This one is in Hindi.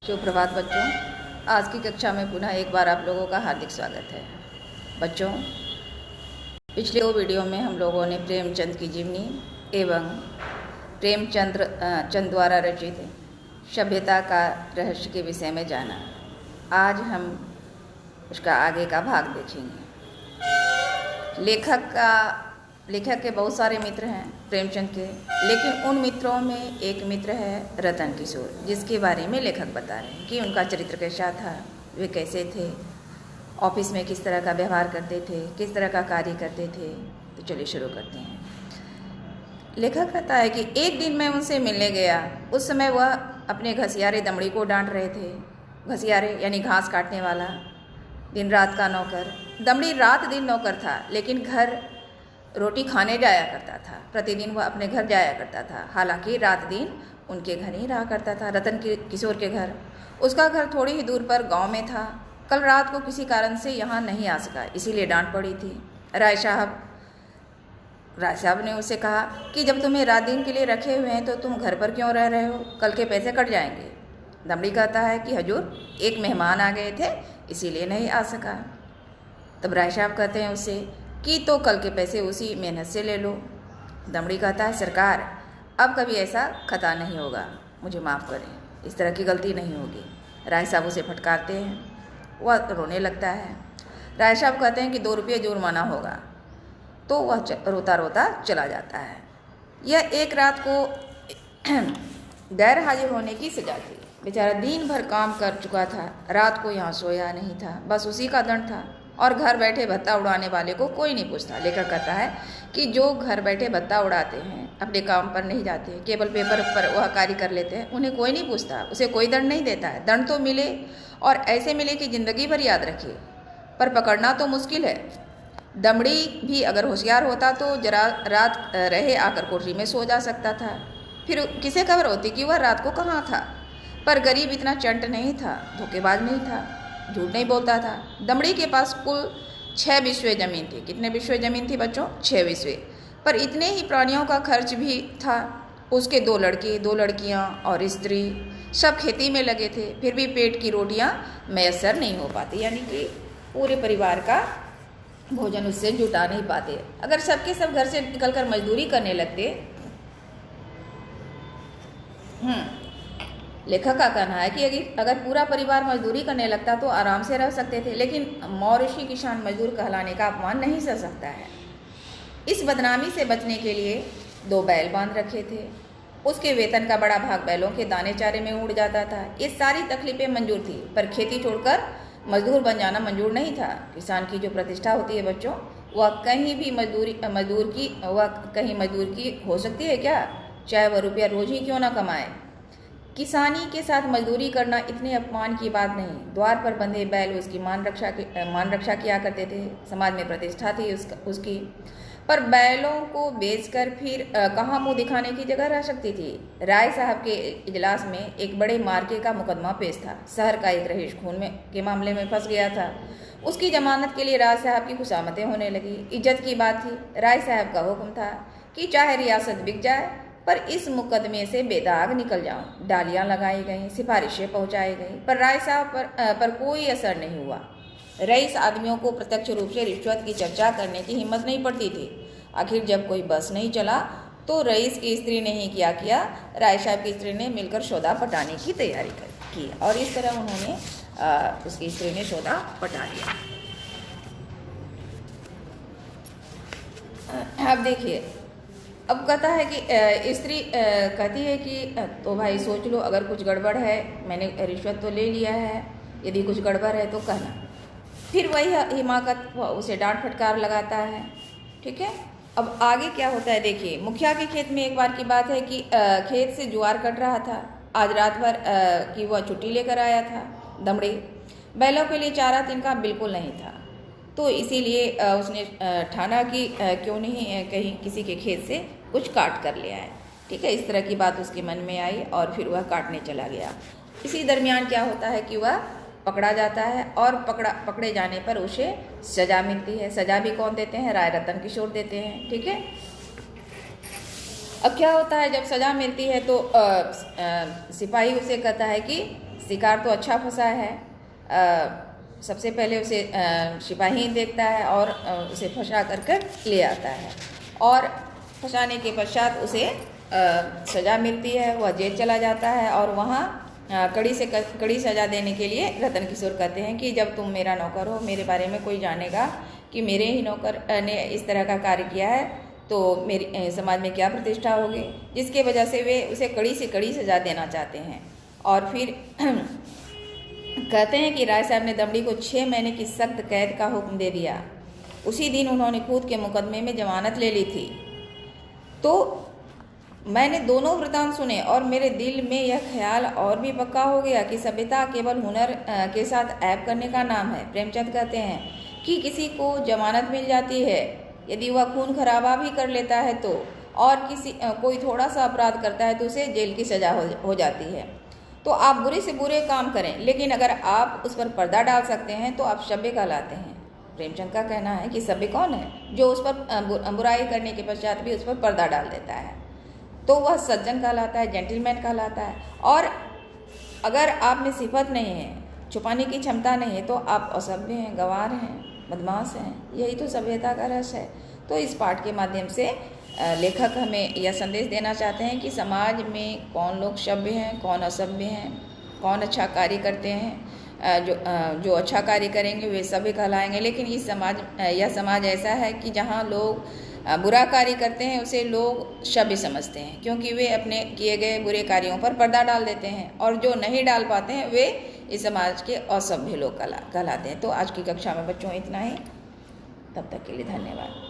सुप्रभात बच्चों। आज की कक्षा में पुनः एक बार आप लोगों का हार्दिक स्वागत है। बच्चों, पिछले 2 वीडियो में हम लोगों ने प्रेमचंद की जीवनी एवं चंद द्वारा रचित सभ्यता का रहस्य के विषय में जाना। आज हम उसका आगे का भाग देखेंगे। लेखक के बहुत सारे मित्र हैं प्रेमचंद के, लेकिन उन मित्रों में एक मित्र है रतन किशोर, जिसके बारे में लेखक बता रहे हैं कि उनका चरित्र कैसा था, वे कैसे थे, ऑफिस में किस तरह का व्यवहार करते थे, किस तरह का कार्य करते थे। तो चलिए शुरू करते हैं। लेखक कहता है कि एक दिन मैं उनसे मिलने गया। उस समय वह अपने घसियारे दमड़ी को डांट रहे थे। घसियारे यानी घास काटने वाला, दिन रात का नौकर। दमड़ी रात दिन नौकर था, लेकिन घर रोटी खाने जाया करता था। प्रतिदिन वह अपने घर जाया करता था, हालांकि रात दिन उनके घर ही रहा करता था, रतन किशोर के घर। उसका घर थोड़ी ही दूर पर गांव में था। कल रात को किसी कारण से यहाँ नहीं आ सका, इसीलिए डांट पड़ी थी। राय साहब ने उससे कहा कि जब तुम्हें रात दिन के लिए रखे हुए हैं तो तुम घर पर क्यों रह रहे हो, कल के पैसे कट जाएंगे। दमड़ी कहता है कि हजूर, एक मेहमान आ गए थे, इसीलिए नहीं आ सका। तब राय साहब कहते हैं उससे कि तो कल के पैसे उसी मेहनत से ले लो। दमड़ी कहता है, सरकार, अब कभी ऐसा खता नहीं होगा, मुझे माफ़ करें, इस तरह की गलती नहीं होगी। राय साहब उसे फटकारते हैं, वह रोने लगता है। राय साहब कहते हैं कि 2 रुपये जुर्माना होगा, तो वह रोता रोता चला जाता है। यह एक रात को गैर हाजिर होने की सजा थी। बेचारा दिन भर काम कर चुका था, रात को यहाँ सोया नहीं था, बस उसी का दंड था। और घर बैठे भत्ता उड़ाने वाले को कोई नहीं पूछता। लेखक कहता है कि जो घर बैठे भत्ता उड़ाते हैं, अपने काम पर नहीं जाते, केवल पेपर पर वह कार्य कर लेते हैं, उन्हें कोई नहीं पूछता, उसे कोई दंड नहीं देता है। दंड तो मिले और ऐसे मिले कि ज़िंदगी भर याद रखे, पर पकड़ना तो मुश्किल है। दमड़ी भी अगर होशियार होता तो जरा रात रहे आकर कोठरी में सो जा सकता था, फिर किसे खबर होती कि वह रात को कहाँ था। पर गरीब इतना चंट नहीं था, धोखेबाज नहीं था, झूठ नहीं बोलता था। दमड़ी के पास कुल 6 बिस्वे जमीन थी। कितने बिस्वे जमीन थी बच्चों? 6 बिस्वे। पर इतने ही प्राणियों का खर्च भी था। उसके 2 लड़के, 2 लड़कियां और स्त्री सब खेती में लगे थे, फिर भी पेट की रोटियां मैसर नहीं हो पाती, यानी कि पूरे परिवार का भोजन उससे जुटा नहीं पाते। अगर सबके सब घर से निकलकर मजदूरी करने लगते। लेखक का कहना है कि अगर पूरा परिवार मजदूरी करने लगता तो आराम से रह सकते थे, लेकिन मौरिशी किसान मजदूर कहलाने का अपमान नहीं सह सकता है। इस बदनामी से बचने के लिए 2 बैल बांध रखे थे। उसके वेतन का बड़ा भाग बैलों के दाने चारे में उड़ जाता था। ये सारी तकलीफें मंजूर थी, पर खेती छोड़कर मजदूर बन जाना मंजूर नहीं था। किसान की जो प्रतिष्ठा होती है बच्चों, वह कहीं मजदूर की हो सकती है क्या, चाहे वह रुपया रोज ही क्यों ना कमाए। किसानी के साथ मजदूरी करना इतने अपमान की बात नहीं। द्वार पर बंधे बैल उसकी मान रक्षा किया करते थे, समाज में प्रतिष्ठा थी उसकी। पर बैलों को बेचकर फिर कहाँ मुंह दिखाने की जगह रह सकती थी। राय साहब के इजलास में एक बड़े मार्के का मुकदमा पेश था। शहर का एक रईस खून के मामले में फंस गया था। उसकी जमानत के लिए राय साहब की खुशामतें होने लगी। इज्जत की बात थी। राय साहब का हुक्म था कि चाहे रियासत बिक जाए, पर इस मुकदमे से बेदाग निकल जाऊं। डालियां लगाई गईं, सिफारिशें पहुंचाई गईं, पर राय साहब पर कोई असर नहीं हुआ। रईस आदमियों को प्रत्यक्ष रूप से रिश्वत की चर्चा करने की हिम्मत नहीं पड़ती थी। आखिर जब कोई बस नहीं चला तो रईस की स्त्री ने ही क्या किया, राय साहब की स्त्री ने मिलकर सौदा पटाने की तैयारी की, और इस तरह उन्होंने उसकी स्त्री ने सौदा पटा लिया। अब देखिए, अब कहता है कि स्त्री कहती है कि तो भाई सोच लो, अगर कुछ गड़बड़ है, मैंने रिश्वत तो ले लिया है, यदि कुछ गड़बड़ है तो कहना। फिर वही हिमाकत उसे डांट फटकार लगाता है। ठीक है, अब आगे क्या होता है देखिए। मुखिया के खेत में एक बार की बात है कि खेत से ज्वार कट रहा था। आज रात भर की वह छुट्टी लेकर आया था। दमड़ी बैलों के लिए चारा तिनका बिल्कुल नहीं था, तो इसीलिए उसने ठाना कि क्यों नहीं कहीं किसी के खेत से कुछ काट कर ले आए। ठीक है, इस तरह की बात उसके मन में आई और फिर वह काटने चला गया। इसी दरमियान क्या होता है कि वह पकड़ा जाता है, और पकड़े जाने पर उसे सजा मिलती है। सजा भी कौन देते हैं? राय रतन किशोर देते हैं। ठीक है, अब क्या होता है, जब सजा मिलती है तो सिपाही उसे कहता है कि शिकार तो अच्छा फंसा है। सबसे पहले उसे सिपाही देखता है और उसे फंसा कर ले आता है, और फंसाने के पश्चात उसे सज़ा मिलती है, वह जेल चला जाता है। और वहाँ कड़ी सज़ा देने के लिए रतन किशोर कहते हैं कि जब तुम मेरा नौकर हो, मेरे बारे में कोई जानेगा कि मेरे ही नौकर ने इस तरह का कार्य किया है, तो मेरी समाज में क्या प्रतिष्ठा होगी, जिसके वजह से वे उसे कड़ी से कड़ी सज़ा देना चाहते हैं। और फिर कहते हैं कि राय साहब ने दमड़ी को 6 महीने की सख्त कैद का हुक्म दे दिया। उसी दिन उन्होंने खुद के मुकदमे में जमानत ले ली थी। तो मैंने दोनों वृतांत सुने और मेरे दिल में यह ख्याल और भी पक्का हो गया कि सभ्यता केवल हुनर के साथ ऐब करने का नाम है। प्रेमचंद कहते हैं कि किसी को जमानत मिल जाती है यदि वह खून खराबा भी कर लेता है तो, और कोई थोड़ा सा अपराध करता है तो उसे जेल की सज़ा हो जाती है। तो आप बुरे से बुरे काम करें, लेकिन अगर आप उस पर पर्दा डाल सकते हैं तो आप सभ्य कहलाते हैं। प्रेमचंद का कहना है कि सभ्य कौन है? जो उस पर बुराई करने के पश्चात भी उस पर पर्दा डाल देता है, तो वह सज्जन कहलाता है, जेंटलमैन कहलाता है। और अगर आप में सिफत नहीं है, छुपाने की क्षमता नहीं है, तो आप असभ्य हैं, गंवार हैं, बदमाश हैं। यही तो सभ्यता का रस है। तो इस पाठ के माध्यम से लेखक हमें यह संदेश देना चाहते हैं कि समाज में कौन लोग सभ्य हैं, कौन असभ्य हैं, कौन अच्छा कार्य करते हैं। जो अच्छा कार्य करेंगे वे सभ्य कहलाएंगे, लेकिन यह समाज ऐसा है कि जहाँ लोग बुरा कार्य करते हैं उसे लोग सभ्य समझते हैं, क्योंकि वे अपने किए गए बुरे कार्यों पर पर्दा डाल देते हैं, और जो नहीं डाल पाते हैं वे इस समाज के असभ्य लोग कहलाते हैं। तो आज की कक्षा में बच्चों इतना ही। तब तक के लिए धन्यवाद।